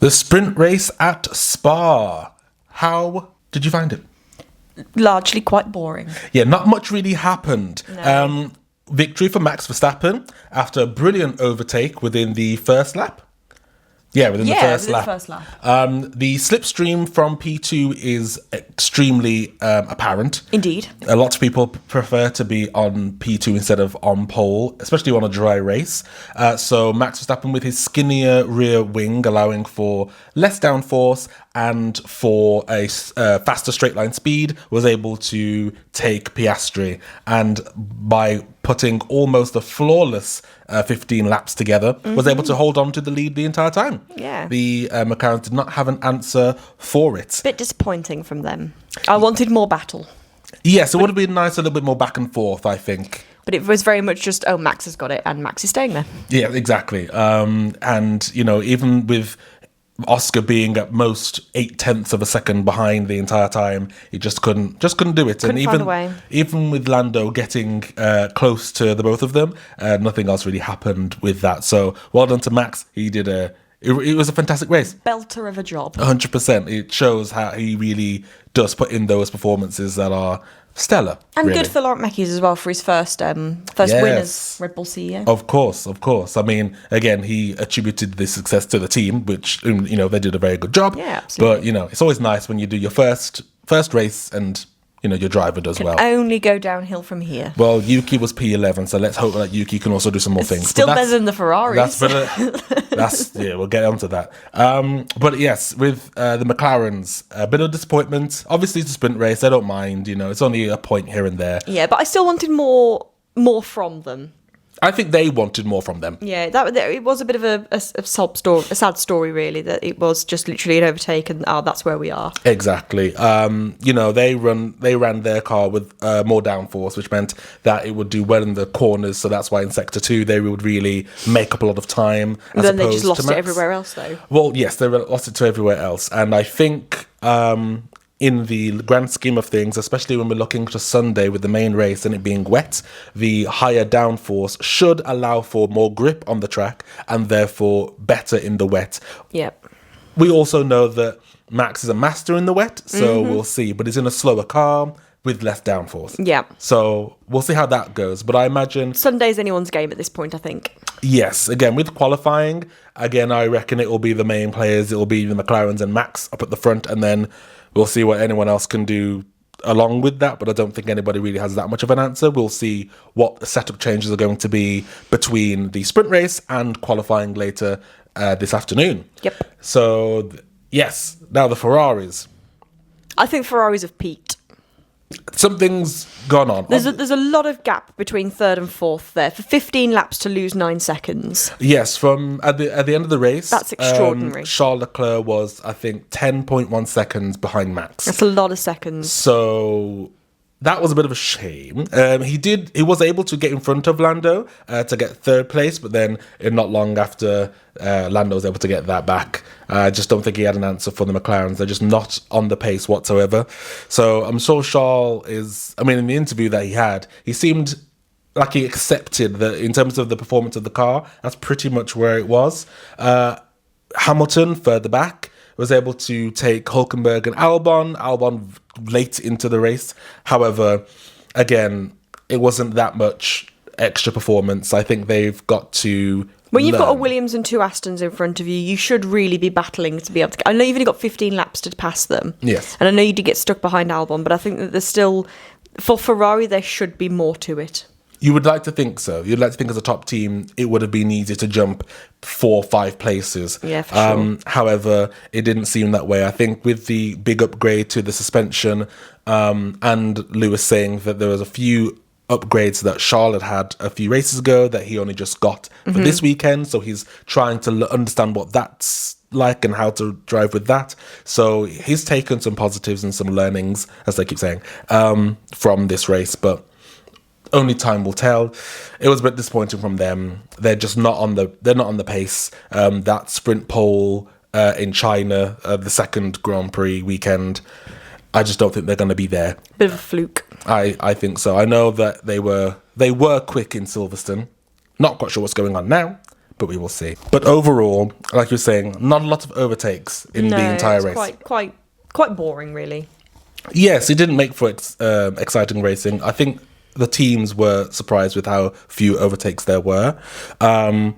The sprint race at Spa. How did you find it? Largely quite boring. Yeah, not much really happened. No. Victory for Max Verstappen after a brilliant overtake within the first lap. Yeah, within the first lap. The slipstream from P2 is extremely apparent. Indeed. A lot of people prefer to be on P2 instead of on pole, especially on a dry race. So Max Verstappen with his skinnier rear wing, allowing for less downforce and for a faster straight line speed, was able to take Piastri. And by putting almost a flawless 15 laps together, was able to hold on to the lead the entire time. Yeah. The McLaren did not have an answer for it. Bit disappointing from them. I wanted more battle. Yes, it would have been nice, a little bit more back and forth, I think. But it was very much just, Max has got it, and Max is staying there. Yeah, exactly. And, even with Oscar being at most 0.8 of a second behind the entire time, he just couldn't do it. Couldn't find a way. Even with Lando getting close to the both of them, nothing else really happened with that. So well done to Max. He did it was a fantastic race. Belter of a job. 100%. It shows how he really does put in those performances that are stellar. And really. good for Laurent Mekies as well for his first win as Red Bull CEO. Of course. I mean, again, he attributed this success to the team, which, they did a very good job. Yeah, absolutely. But, it's always nice when you do your first race and, your driver does well. Only go downhill from here. Well, Yuki was P11, so let's hope that Yuki can also do some more things. Still better than the Ferraris. We'll get onto that. But yes, with the McLarens, a bit of disappointment. Obviously, it's a sprint race. I don't mind. It's only a point here and there. Yeah, but I still wanted more from them. I think they wanted more from them. Yeah, it was a bit of a sob story, a sad story, really. That it was just literally an overtake, and that's where we are. Exactly. They ran their car with more downforce, which meant that it would do well in the corners. So that's why in sector 2 they would really make up a lot of time. And then they just lost it everywhere else, though. Well, yes, they lost it to everywhere else, and I think. In the grand scheme of things, especially when we're looking to Sunday with the main race and it being wet, the higher downforce should allow for more grip on the track and therefore better in the wet. Yep. We also know that Max is a master in the wet, so we'll see. But he's in a slower car with less downforce. Yeah. So we'll see how that goes. But I imagine... Sunday's anyone's game at this point, I think. Yes. Again, with qualifying, I reckon it will be the main players. It will be the McLarens and Max up at the front, and then... We'll see what anyone else can do along with that, but I don't think anybody really has that much of an answer. We'll see what the setup changes are going to be between the sprint race and qualifying later this afternoon. Yep. So, yes, now the Ferraris. I think Ferraris have peaked. Something's gone on. There's a lot of gap between third and fourth there. For 15 laps to lose 9 seconds. Yes, from at the end of the race. That's extraordinary. Charles Leclerc was, I think, 10.1 seconds behind Max. That's a lot of seconds. So that was a bit of a shame. He was able to get in front of Lando to get third place, but then not long after Lando was able to get that back. I just don't think he had an answer for the McLarens. They're just not on the pace whatsoever. So I'm sure Charles is... in the interview that he had, he seemed like he accepted that in terms of the performance of the car, that's pretty much where it was. Hamilton, further back, was able to take Hülkenberg and Albon late into the race. However, again, it wasn't that much extra performance. I think they've got to... When you've got a Williams and 2 Astons in front of you, you should really be battling to be able to... I know you've only got 15 laps to pass them. Yes. And I know you did get stuck behind Albon, but I think that there's still... For Ferrari, there should be more to it. You would like to think so. You'd like to think as a top team, it would have been easy to jump 4 or 5 places. Yeah, for sure. However, it didn't seem that way. I think with the big upgrade to the suspension and Lewis saying that there was a few upgrades that Charlotte had a few races ago that he only just got for this weekend. So he's trying to understand what that's like and how to drive with that. So he's taken some positives and some learnings, as they keep saying, from this race. But only time will tell. It was a bit disappointing from them. They're just not on the pace. That sprint pole in China, the second Grand Prix weekend, I just don't think they're going to be there. Bit of a fluke. I think so. I know that they were quick in Silverstone. Not quite sure what's going on now, but we will see. But overall, like you're saying, not a lot of overtakes in the entire race. Quite boring, really. Yes, it didn't make for exciting racing. I think the teams were surprised with how few overtakes there were. There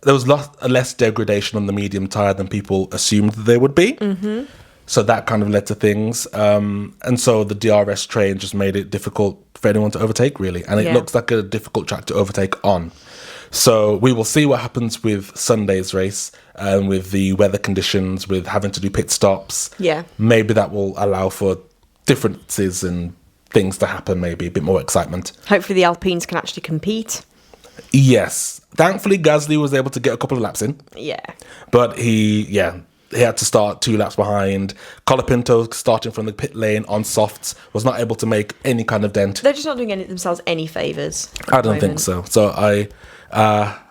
was less degradation on the medium tyre than people assumed there would be. Mm-hmm. So that kind of led to things. And so the DRS train just made it difficult for anyone to overtake, really. And it looks like a difficult track to overtake on. So we will see what happens with Sunday's race, with the weather conditions, with having to do pit stops. Yeah. Maybe that will allow for differences and things to happen, maybe a bit more excitement. Hopefully the Alpines can actually compete. Yes. Thankfully, Gasly was able to get a couple of laps in. Yeah. But he had to start 2 laps behind. Colapinto, starting from the pit lane on softs, was not able to make any kind of dent. They're just not doing themselves any favours. I don't think so. So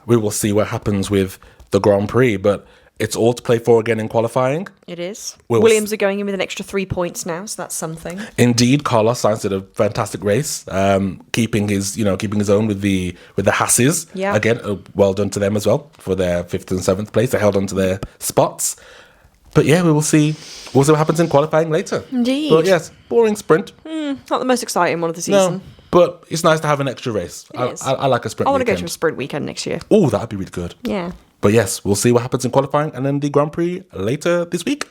we will see what happens with the Grand Prix, but it's all to play for again in qualifying. It is. Williams are going in with an extra 3 points now, so that's something. Indeed, Carlos Sainz did a fantastic race, keeping his own with the Hasses. Yeah. Again, well done to them as well for their 5th and 7th place. They held on to their spots. But yeah, we will see. We'll see what happens in qualifying later. Indeed. But yes, boring sprint. Not the most exciting one of the season. No, but it's nice to have an extra race. I like a sprint weekend. I want to go to a sprint weekend next year. Oh, that'd be really good. Yeah. But yes, we'll see what happens in qualifying and then the Grand Prix later this week.